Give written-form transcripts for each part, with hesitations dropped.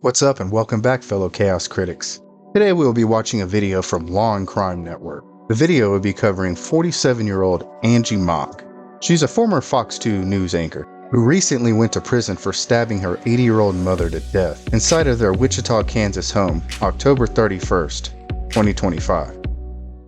What's up and welcome back, fellow Chaos Critics. Today we will be watching a video from Law and Crime Network. The video will be covering 47-year-old Angie Mok. She's a former Fox 2 news anchor who recently went to prison for stabbing her 80-year-old mother to death inside of their Wichita, Kansas home, October 31st, 2025.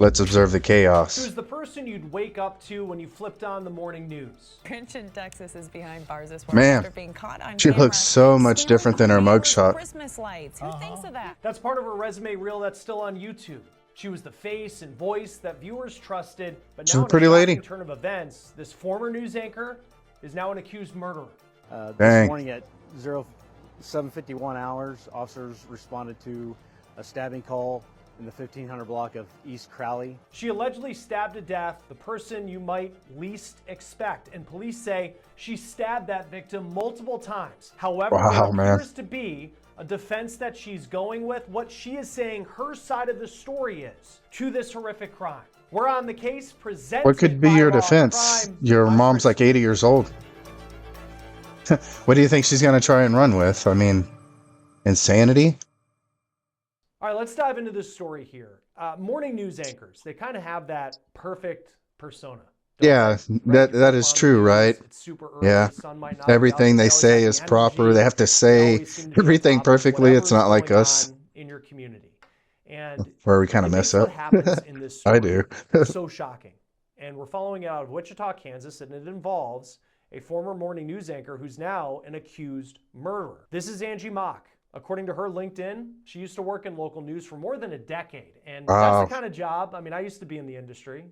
Let's observe the chaos. Who's the person you'd wake up to when you flipped on the morning news? Rich in Texas is behind bars this morning after being caught on She camera looks so much stealing different than her Hallmark mugshot. Christmas lights. Who thinks of that? That's part of her resume reel that's still on YouTube. She was the face and voice that viewers trusted, but She's now a in pretty a lady. shocking turn of events, this former news anchor is now an accused murderer. Dang. This morning at 7:51 hours, officers responded to a stabbing call in the 1500 block of East Crowley. She allegedly stabbed to death the person you might least expect, and police say she stabbed that victim multiple times. However, Wow, there appears to be a defense that she's going with. What she is saying her side of the story is to this horrific crime. We're on the case presented. What could be by your Law and defense? Crime. Your I'm mom's Chris. like 80 years old. What do you think she's going to try and run with? I mean, insanity? All right, let's dive into this story here. Morning news anchors, they kind of have that perfect persona. don't Yeah, they? that is On the true, news, right? It's super early, Yeah. the sun might not be up, Everything they always say have is the proper. energy. They have to They say always seem to be on everything top of perfectly. It's not whatever's like going us, on in your community. And where we kind it of mess makes what up. happens in this story I do. so shocking. And we're following it out of Wichita, Kansas, and it involves a former morning news anchor who's now an accused murderer. This is Angie Mok. According to her LinkedIn, she used to work in local news for more than a decade. And Wow. that's the kind of job, I mean, I used to be in the industry.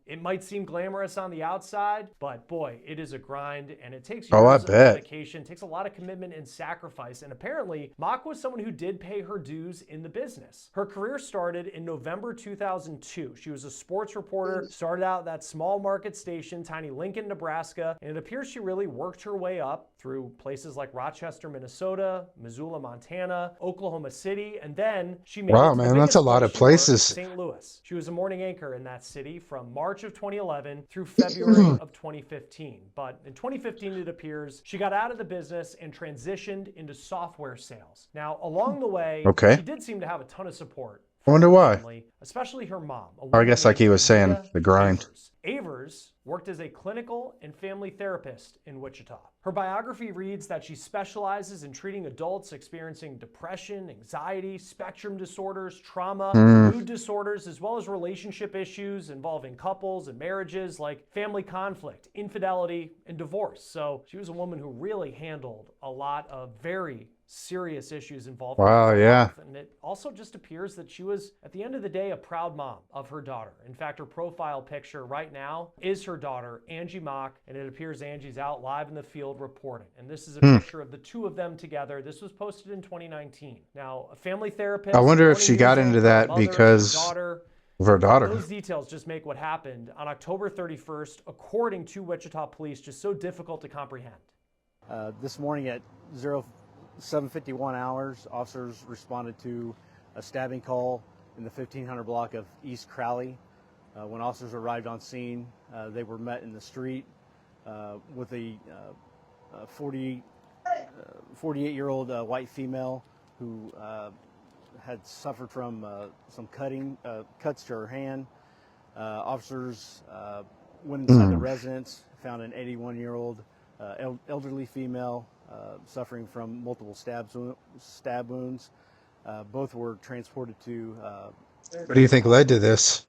It might seem glamorous on the outside, but boy, it is a grind, and it takes Oh, I years of bet. dedication, takes a lot of commitment and sacrifice. And apparently, Mok was someone who did pay her dues in the business. Her career started in November 2002. She was a sports reporter, started out at that small market station, tiny Lincoln, Nebraska, and it appears she really worked her way up through places like Rochester, Minnesota, Missoula, Montana, Oklahoma City, and then she made Wow, it to the man, that's biggest a lot place of she worked, places. St. Louis. She was a morning anchor in that city from March of 2011 through February of 2015. But in 2015, it appears she got out of the business and transitioned into software sales. Now, along the way, Okay. she did seem to have a ton of support. I wonder her why. family, especially her mom. a I woman guess like he named was saying, Anita the grind. Avers. Avers worked as a clinical and family therapist in Wichita. Her biography reads that she specializes in treating adults experiencing depression, anxiety, spectrum disorders, trauma, mood disorders, as well as relationship issues involving couples and marriages like family conflict, infidelity, and divorce. So she was a woman who really handled a lot of very serious issues involved. Wow, yeah. And it also just appears that she was, at the end of the day, a proud mom of her daughter. In fact, her profile picture right now is her daughter, Angie Mok, and it appears Angie's out live in the field reporting. And this is a picture of the two of them together. This was posted in 2019. Now, a family therapist. I wonder if morning she news got into anchor, that mother, because daughter. of her daughter. Those details just make what happened on October 31st, according to Wichita police, just so difficult to comprehend. This morning at 7:51 hours, officers responded to a stabbing call in the 1500 block of East Crowley. When officers arrived on scene, they were met in the street with a 48-year-old white female who had suffered from some cuts to her hand. Officers went inside the residence, found an 81-year-old elderly female suffering from multiple stab wounds. Both were transported to. What do you think led to this?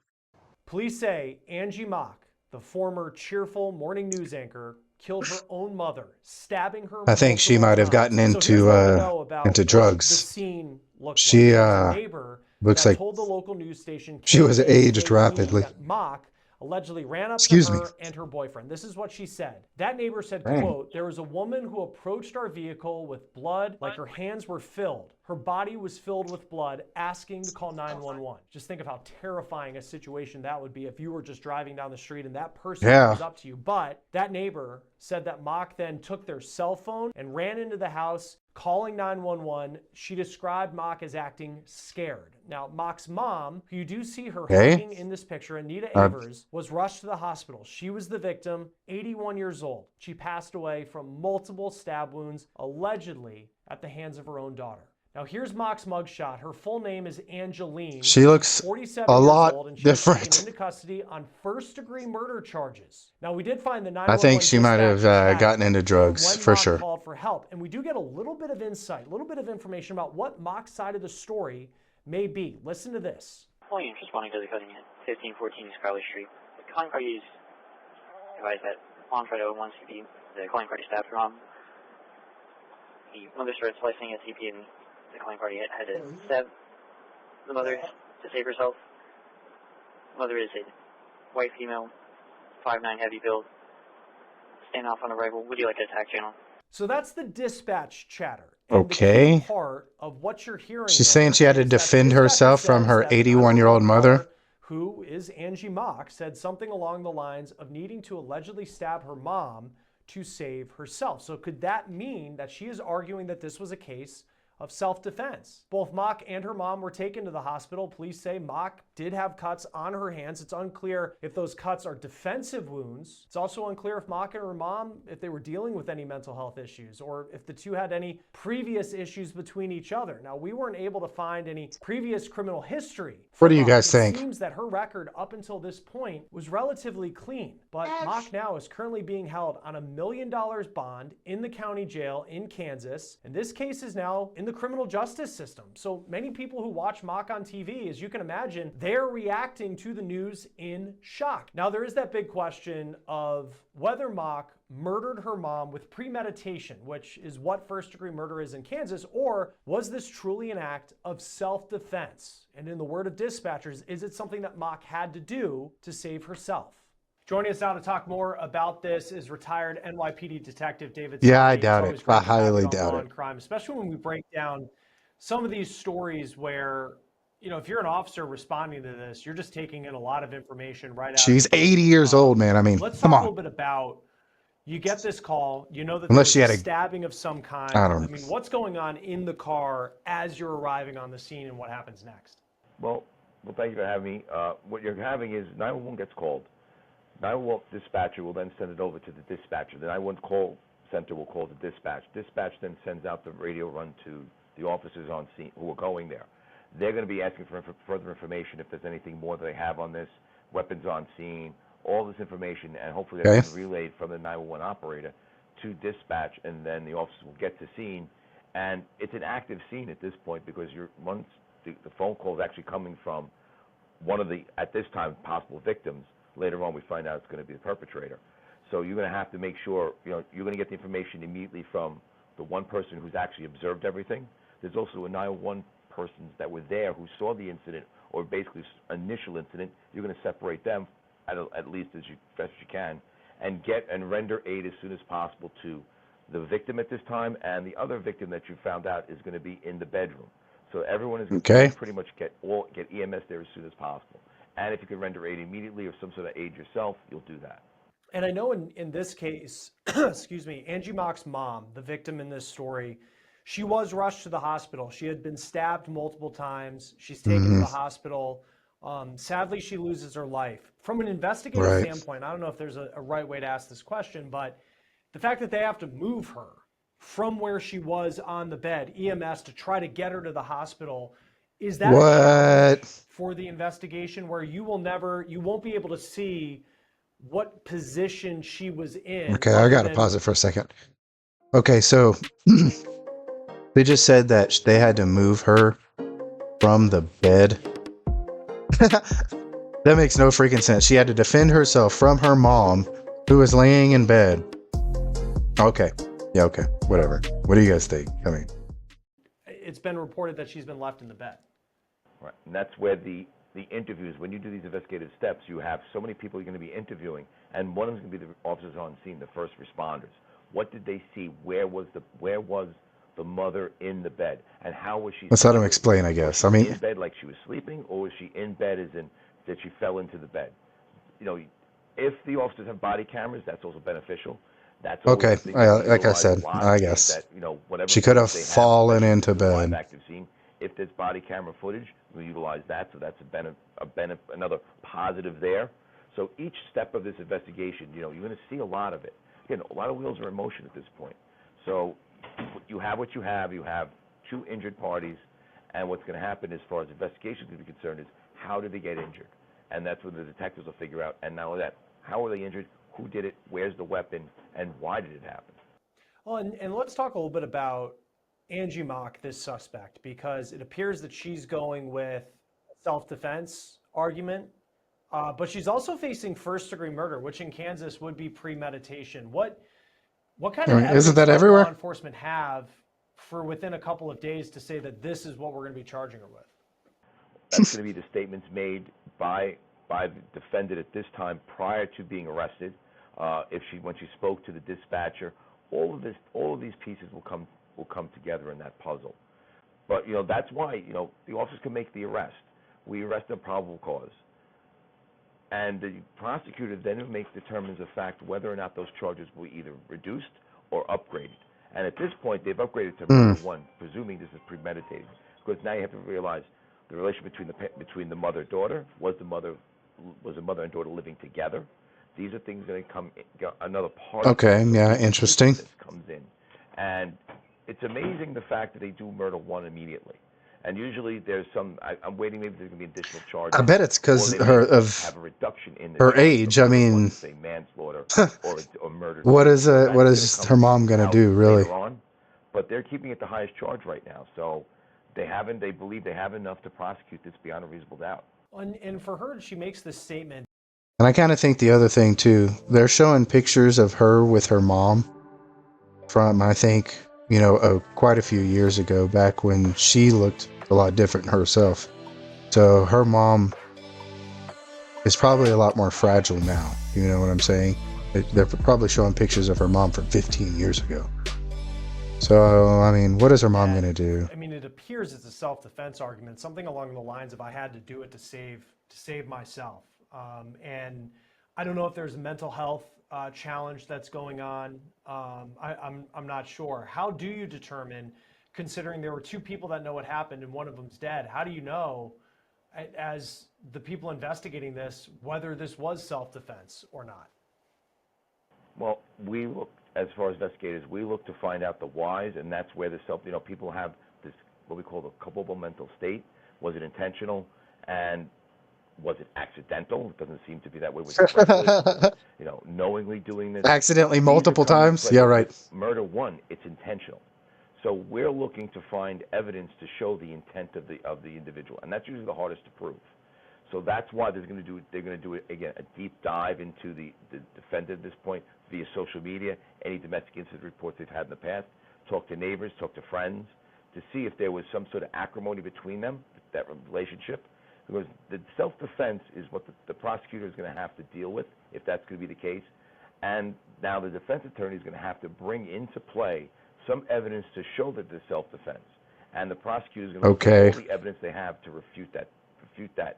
Police say Angie Mok, the former cheerful morning news anchor, killed her own mother, stabbing her. I think she multiple might have times. gotten So into, here's what we know about into what drugs. The scene looked She, like. There was a neighbor looks that like told the local news station she was aged KATV rapidly. that Mok allegedly ran up Excuse to me. her and her boyfriend. This is what she said. That neighbor said, Dang. quote, "There was a woman who approached our vehicle with blood, like her hands were filled. Her body was filled with blood, asking to call 911. Just think of how terrifying a situation that would be if you were just driving down the street and that person Yeah. comes up to you. But that neighbor said that Mok then took their cell phone and ran into the house, calling 911. She described Mok as acting scared. Now, Mok's mom, who you do see her Okay. hugging in this picture, Anita Avers, was rushed to the hospital. She was the victim, 81 years old. She passed away from multiple stab wounds, allegedly at the hands of her own daughter. Now here's Mock's mugshot. Her full name is Angeline. She looks 47 a years lot old, and she was different. taken into custody on first-degree murder charges. Now we did find the 911 I think she might have gotten into drugs when for Mock sure. called for help, and we do get a little bit of insight, a little bit of information about what Mock's side of the story may be. Listen to this. Williams responding to the cutting at 1514 Scarlet Street. The calling parties advised that on Friday 01 CP, the calling party stabbed her mom. The mother started slicing at CP, and the calling party had to stab the mother to save herself. The mother is a white female, 5'9" heavy build, standoff on arrival. Would you like an attack channel? So that's the dispatch chatter. And Okay. the key part of what you're hearing. She's saying she had to defend herself from her 81-year-old mother. Who is Angie Mock, said something along the lines of needing to allegedly stab her mom to save herself. So could that mean that she is arguing that this was a case of self-defense? Both Mock and her mom were taken to the hospital. Police say Mock did have cuts on her hands. It's unclear if those cuts are defensive wounds. It's also unclear if Mock and her mom, if they were dealing with any mental health issues or if the two had any previous issues between each other. Now, we weren't able to find any previous criminal history. What do you guys think? It seems that her record up until this point was relatively clean, but Mock now is currently being held on $1 million bond in the county jail in Kansas, and this case is now in the criminal justice system. So many people who watch Mock on TV, as you can imagine, they're reacting to the news in shock. Now, there is that big question of whether Mock murdered her mom with premeditation, which is what first-degree murder is in Kansas, or was this truly an act of self-defense? And in the word of dispatchers, is it something that Mock had to do to save herself? Joining us now to talk more about this is retired NYPD detective David. Yeah, Scotty. I doubt it. I highly doubt it. Crime, especially when we break down some of these stories where, you know, if you're an officer responding to this, you're just taking in a lot of information right out. She's 80 years old, man. I mean, let's come talk on. a little bit about, you get this call, you know that Unless there's she had a a stabbing of some kind. I don't know. I mean, what's going on in the car as you're arriving on the scene and what happens next? Well, thank you for having me. What you're having is 911 gets called. 911 dispatcher will then send it over to the dispatcher. The 911 call center will call the dispatch. Dispatch then sends out the radio run to the officers on scene who are going there. They're going to be asking for further information if there's anything more that they have on this, weapons on scene, all this information, and hopefully that's relayed from the 911 operator to dispatch, and then the officers will get to scene. And it's an active scene at this point because once the phone call is actually coming from one of the, at this time, possible victims. Later on, we find out it's going to be the perpetrator. So you're going to have to make sure, you know, you're going to get the information immediately from the one person who's actually observed everything. There's also a 911 persons that were there who saw the incident, or basically initial incident. You're going to separate them at least as best you can, and get and render aid as soon as possible to the victim at this time, and the other victim that you found out is going to be in the bedroom. So everyone is going to pretty much get EMS there as soon as possible. And if you can render aid immediately or some sort of aid yourself, you'll do that. And I know in this case, excuse me, Angie Mock's mom, the victim in this story, she was rushed to the hospital. She had been stabbed multiple times. She's taken to the hospital. Sadly, she loses her life. From an investigative standpoint, I don't know if there's a right way to ask this question, but the fact that they have to move her from where she was on the bed, EMS, to try to get her to the hospital, is that a challenge for the investigation where you won't be able to see what position she was in? Okay, I got to pause it for a second. Okay, so they just said that they had to move her from the bed. That makes no freaking sense. She had to defend herself from her mom, who was laying in bed. Okay. Yeah, okay. Whatever. What do you guys think? I mean, it's been reported that she's been left in the bed. Right. And that's where the interviews, when you do these investigative steps, you have so many people you're going to be interviewing, and one of them is going to be the officers on scene, the first responders. What did they see? Where was the mother in the bed, and how was she? Let's let him explain, I guess. I mean, in bed like she was sleeping, or was she in bed as in that she fell into the bed? You know, if the officers have body cameras, that's also beneficial. That's okay. Like I said, I guess that, you know, whatever she could have fallen into bed. Active scene. If there's body camera footage, we'll utilize that. So that's another positive there. So each step of this investigation, you know, you're going to see a lot of it. Again, a lot of wheels are in motion at this point. So you have what you have. You have two injured parties, and what's going to happen as far as investigation is concerned is how did they get injured? And that's what the detectives will figure out. And not only that, how were they injured? Who did it? Where's the weapon? And why did it happen? Well, and let's talk a little bit about Angie Mock, this suspect, because it appears that she's going with a self-defense argument, but she's also facing first-degree murder, which in Kansas would be premeditation. What kind of Isn't evidence that does everywhere? law enforcement have for within a couple of days to say that this is what we're going to be charging her with? That's going to be the statements made by the defendant at this time prior to being arrested. When she spoke to the dispatcher, all of these pieces will come together in that puzzle. But that's why the officers can make the arrest. We arrest on probable cause, and the prosecutor then determines the fact whether or not those charges will be either reduced or upgraded. And at this point, they've upgraded to murder one, presuming this is premeditated. Because now you have to realize the relation between the mother-daughter, was a mother and daughter living together? These are things that come another part. Okay, yeah, interesting. Comes in, and it's amazing the fact that they do murder one immediately. And usually there's I'm waiting, maybe there's going to be additional charges. I bet it's because have a reduction in the her age. I mean, say manslaughter or murder. what is her mom going to do, really? On, but they're keeping it the highest charge right now. So they believe they have enough to prosecute this beyond a reasonable doubt. And for her, she makes this statement. And I kind of think the other thing, too, they're showing pictures of her with her mom from, I think, quite a few years ago, back when she looked a lot different herself. So her mom is probably a lot more fragile now. You know what I'm saying? They're probably showing pictures of her mom from 15 years ago. So, I mean, what is her mom going to do? I mean, it appears it's a self-defense argument, something along the lines of I had to do it to save myself. And I don't know if there's a mental health challenge that's going on. I'm not sure. How do you determine, considering there were two people that know what happened and one of them's dead, how do you know, as the people investigating this, whether this was self-defense or not? Well, we look, as far as investigators, we look to find out the whys, and that's where the people have this, what we call the culpable mental state. Was it intentional? And was it accidental? It doesn't seem to be that way with knowingly doing this. Accidentally multiple times? Yeah, right. Murder one, it's intentional. So we're looking to find evidence to show the intent of the individual, and that's usually the hardest to prove. So that's why they're going to do it again, a deep dive into the defendant at this point via social media, any domestic incident reports they've had in the past, talk to neighbors, talk to friends, to see if there was some sort of acrimony between them, that relationship. Because the self-defense is what the prosecutor is going to have to deal with, if that's going to be the case. And now the defense attorney is going to have to bring into play some evidence to show that there's self-defense. And the prosecutor is going to look at all the evidence they have to refute that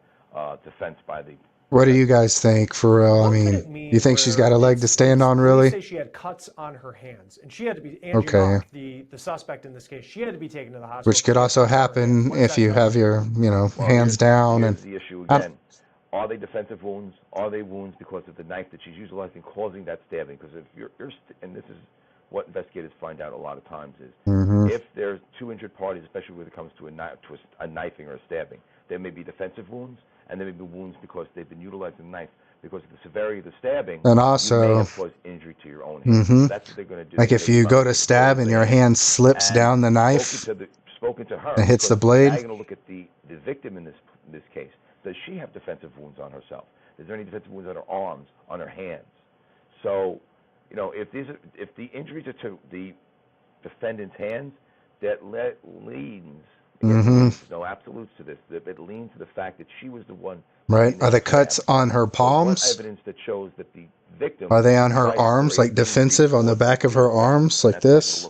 defense by the... What do you guys think, for real? I mean, you think she's got a leg to stand on, really? They say she had cuts on her hands, and she had to be, Angie Mock, the suspect in this case, she had to be taken to the hospital. Which could also happen if you have your, hands down. Here's the issue again. Are they defensive wounds? Are they wounds because of the knife that she's utilizing causing that stabbing? Because if you're and this is what investigators find out a lot of times is, if there's two injured parties, especially when it comes to a knifing or a stabbing, there may be defensive wounds, and there may be wounds because they've been utilizing the knife because of the severity of the stabbing. And also, you may have caused injury to your own hand. That's what they're going to do. Like if you go to stab and your hand slips down the knife spoken to her, and hits the blade. Now you're going to look at the victim in this case. Does she have defensive wounds on herself? Is there any defensive wounds on her arms, on her hands? So, if the injuries are to the defendant's hands, that leans. No absolutes to this. It leans to the fact that she was the one. Right. Are the cuts on her palms? What evidence that shows that the victim? Are they on her arms, like defensive, on the back of her arms, like this?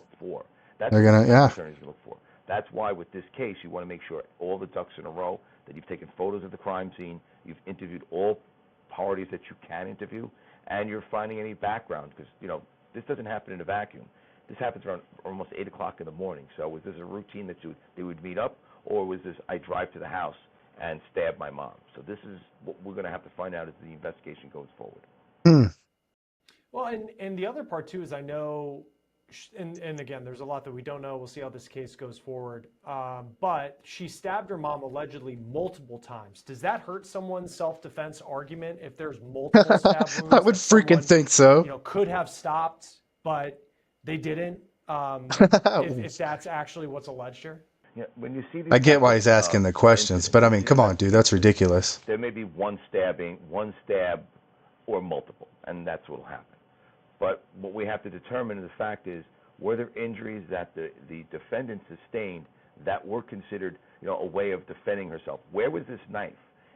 They're gonna, yeah. That's why with this case, you want to make sure all the ducks in a row, that you've taken photos of the crime scene, you've interviewed all parties that you can interview, and you're finding any background, because this doesn't happen in a vacuum. This happens around almost 8 o'clock in the morning. So was this a routine that they would meet up, or was this I drive to the house and stab my mom? So this is what we're going to have to find out as the investigation goes forward. Well, and the other part too is I know and again, there's a lot that we don't know. We'll see how this case goes forward. But she stabbed her mom allegedly multiple times. Does that hurt someone's self-defense argument if there's multiple stab wounds? I would freaking think so. Could have stopped, but they didn't. If that's actually what's alleged here. Yeah, when you see these I get why he's asking the questions, but I mean, come on, dude, that's ridiculous. There may be one stab, or multiple, and that's what will happen. But what we have to determine, the fact is, were there injuries that the defendant sustained that were considered, a way of defending herself? Where was this knife?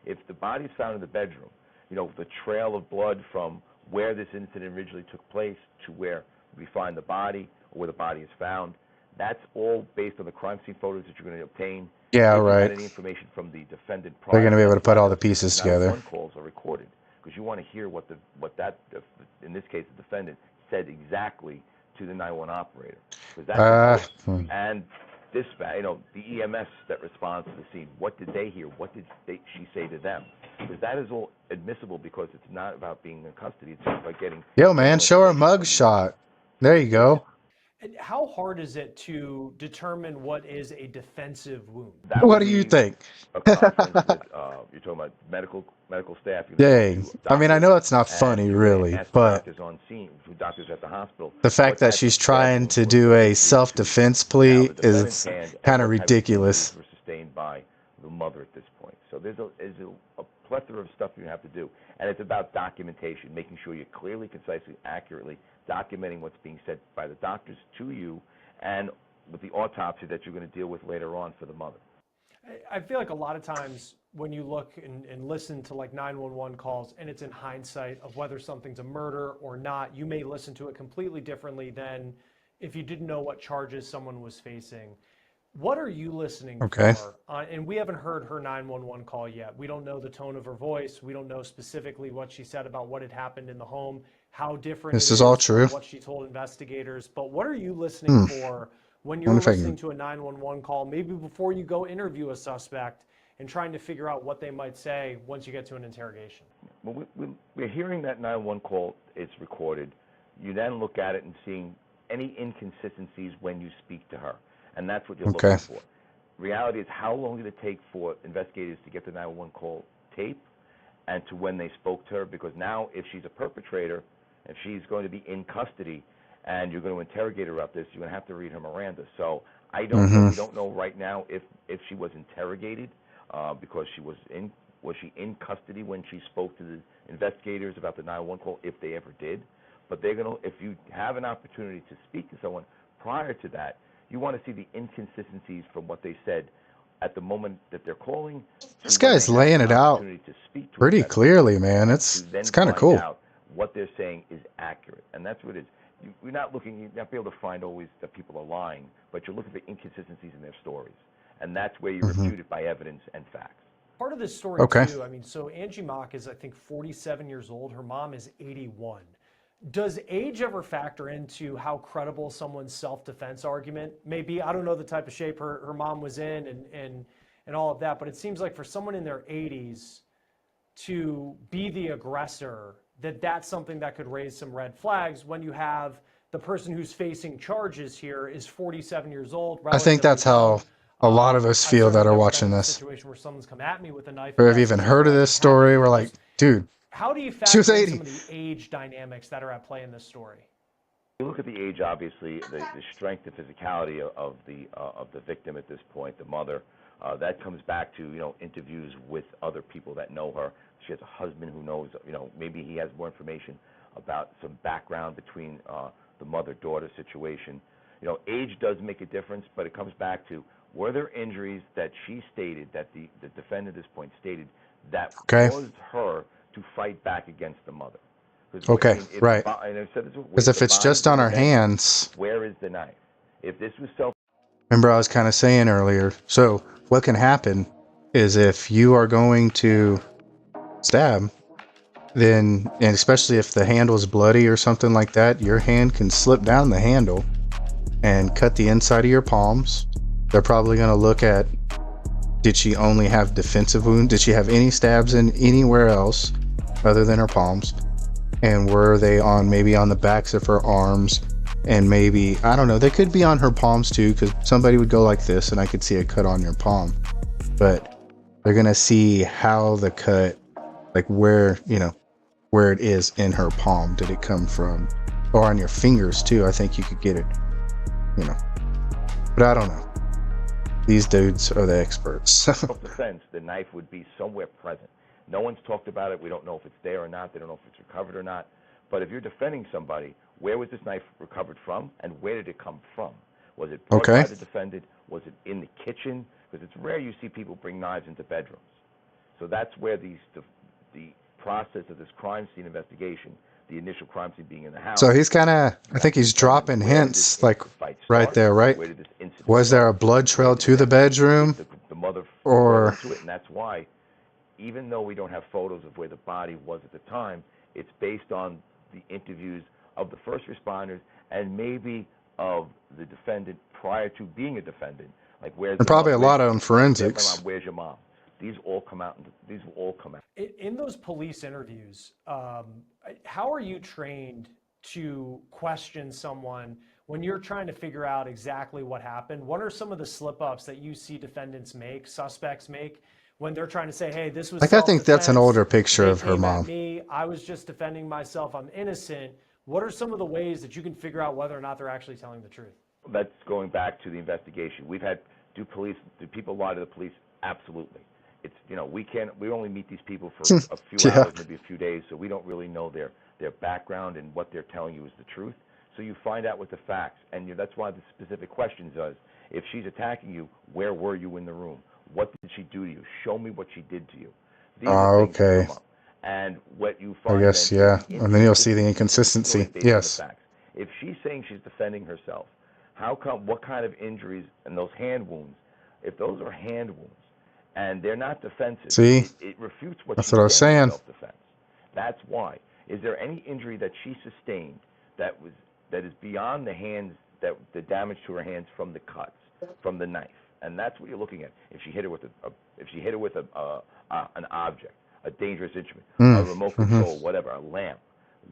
If the body's found in the bedroom, the trail of blood from where this incident originally took place to where we find the body or where the body is found, that's all based on the crime scene photos that you're going to obtain. Yeah, if you right. had any information from the defendant prior, They're going to be able to put all the pieces together. 911 calls are recorded because you want to hear what that, in this case, the defendant said exactly to the 911 operator. That's and this, the EMS that responds to the scene, what did they hear? What did she say to them? Because that is all admissible because it's not about being in custody. It's just about getting. Yo, man, show her a mug shot. There you go. And how hard is it to determine what is a defensive wound? What do you think? You're talking about medical staff. Dang. I mean, I know it's not funny, really, but doctors on scene, doctors at the hospital. The fact that she's trying to do a self-defense plea is kind of ridiculous. Were sustained by the mother at this point. So there's a plethora of stuff you have to do, and it's about documentation, making sure you're clearly, concisely, accurately documenting what's being said by the doctors to you, and with the autopsy that you're going to deal with later on for the mother. I feel like a lot of times when you look and listen to like 911 calls, and it's in hindsight of whether something's a murder or not, you may listen to it completely differently than if you didn't know what charges someone was facing. What are you listening for? And we haven't heard her 911 call yet. We don't know the tone of her voice. We don't know specifically what she said about what had happened in the home, how different this is all true. What she told investigators. But what are you listening for when you're listening to a 911 call, maybe before you go interview a suspect and trying to figure out what they might say once you get to an interrogation? Well, we're hearing that 911 call, it's recorded. You then look at it and seeing any inconsistencies when you speak to her. And that's what you're looking for. Reality is, how long did it take for investigators to get the 911 call tape and to when they spoke to her? Because now, if she's a perpetrator, if she's going to be in custody and you're going to interrogate her about this, you're going to have to read her Miranda. So I don't know. We don't know right now if she was interrogated because was she in custody when she spoke to the investigators about the 911 call, if they ever did. But they're going to, if you have an opportunity to speak to someone prior to that, you want to see the inconsistencies from what they said at the moment that they're calling. This guy's laying it out pretty clearly, man. It's kind of cool. What they're saying is accurate, and that's what it is. You're not be able to find always that people are lying, but you're looking for inconsistencies in their stories, and that's where you refute it by evidence and facts. Part of this story, too, I mean, so Angie Mock is, I think, 47 years old. Her mom is 81. Does age ever factor into how credible someone's self-defense argument may be? I don't know the type of shape her mom was in and all of that, but it seems like for someone in their 80s to be the aggressor, that's something that could raise some red flags when you have the person who's facing charges here is 47 years old. I think that's how a lot of us feel that are watching this. Situation where someone's come at me with a knife. Or have even heard of this story. We're like, dude. How do you factor in some of the age dynamics that are at play in this story? You look at the age, obviously, the strength and physicality of the victim at this point, the mother. That comes back to interviews with other people that know her. She has a husband who knows. Maybe he has more information about some background between the mother-daughter situation. Age does make a difference, but it comes back to, were there injuries that she stated, that the defendant at this point stated, that caused her to fight back against the mother? Right. Because if it's just on her hands, where is the knife? If this was remember I was kind of saying earlier, so what can happen is if you are going to stab, then, and especially if the handle is bloody or something like that, your hand can slip down the handle and cut the inside of your palms. They're probably going to look at, did she only have defensive wounds? Did she have any stabs in anywhere else other than her palms? And were they maybe on the backs of her arms? and maybe, I don't know, they could be on her palms too, because somebody would go like this and I could see a cut on your palm. But they're going to see how the cut, like where, you know, where it is in her palm. Did it come from, or on your fingers too? I think you could get it, you know, but I don't know. These dudes are the experts. Self-defense, the knife would be somewhere present. No one's talked about it. We don't know if it's there or not. They don't know if it's recovered or not. But if you're defending somebody, where was this knife recovered from, and where did it come from? Was it brought by the defendant? Was it in the kitchen? Because it's rare you see people bring knives into bedrooms. So that's where the process of this crime scene investigation, the initial crime scene being in the house. So he's kind of, I think he's dropping hints, like right there, right? Was there a blood trail to the bedroom? The mother or into it, and that's why, even though we don't have photos of where the body was at the time, it's based on the interviews of the first responders and maybe of the defendant prior to being a defendant. Like, where's and probably a lot of them forensics. Where's your mom? These all come out. These will all come out. In those police interviews, how are you trained to question someone when you're trying to figure out exactly what happened? What are some of the slip-ups that you see defendants make, suspects make, when they're trying to say, hey, this was I think that's an older picture of her mom. I was just defending myself. I'm innocent. What are some of the ways that you can figure out whether or not they're actually telling the truth? That's going back to the investigation. We've had, do people lie to the police? Absolutely. It's, you know, we only meet these people for a few hours, maybe a few days, so we don't really know their background and what they're telling you is the truth. So you find out with the facts, and that's why the specific questions is, if she's attacking you, where were you in the room? What did she do to you? Show me what she did to you. These are things that come up. And what you find, I guess, and then you'll see the inconsistency. Yes. If she's saying she's defending herself, how come? What kind of injuries and those hand wounds? If those are hand wounds and they're not defensive, see, it refutes what that's what I was saying. Self-defense. That's why. Is there any injury that she sustained that is beyond the hands, that the damage to her hands from the cuts, from the knife? And that's what you're looking at. If she hit her with an object, a dangerous instrument, a remote control, whatever, a lamp.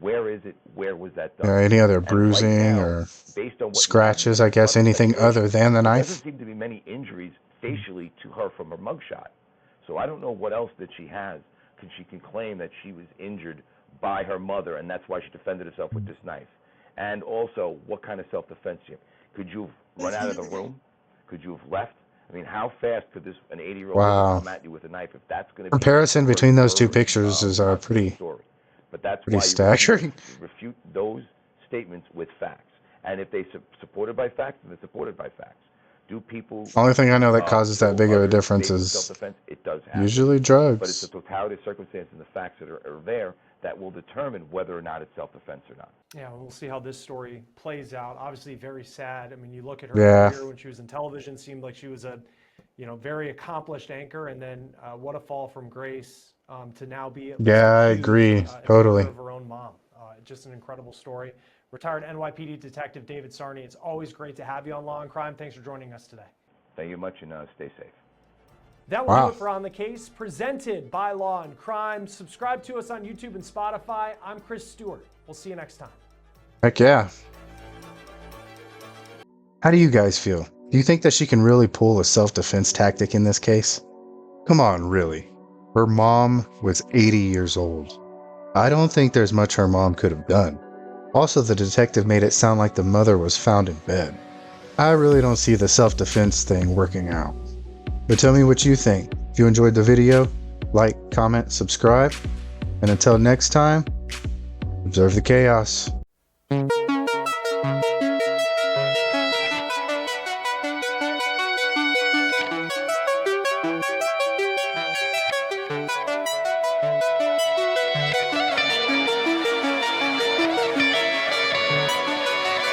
Where is it? Where was that done? Any other bruising or based on what scratches, I guess, anything other than the knife? There doesn't seem to be many injuries facially to her from her mugshot. So I don't know what else that she has. She can claim that she was injured by her mother, and that's why she defended herself with this knife. And also, what kind of self-defense you have? Could you have run out of the room? Could you have left? I mean, how fast could an 80-year-old come at you with a knife if that's going to be... Comparison between those two pictures is pretty story. But that's pretty why staggering. You refute those statements with facts. And if they supported by facts, then they're supported by facts. Do people... Only thing I know that causes that big of a difference is it does happen. Usually drugs. But it's the totality of circumstances and the facts that are there that will determine whether or not it's self-defense or not. Yeah, we'll see how this story plays out. Obviously, very sad. I mean, you look at her career when she was in television, seemed like she was a, very accomplished anchor, and then what a fall from grace to now be. I agree totally. Of her own mom. Just an incredible story. Retired NYPD Detective David Sarney. It's always great to have you on Law and Crime. Thanks for joining us today. Thank you much, and stay safe. That will do it for On the Case, presented by Law and Crime. Subscribe to us on YouTube and Spotify. I'm Chris Stewart. We'll see you next time. Heck yeah. How do you guys feel? Do you think that she can really pull a self-defense tactic in this case? Come on, really. Her mom was 80 years old. I don't think there's much her mom could have done. Also, the detective made it sound like the mother was found in bed. I really don't see the self-defense thing working out. But tell me what you think. If you enjoyed the video, like, comment, subscribe, and until next time, observe the chaos.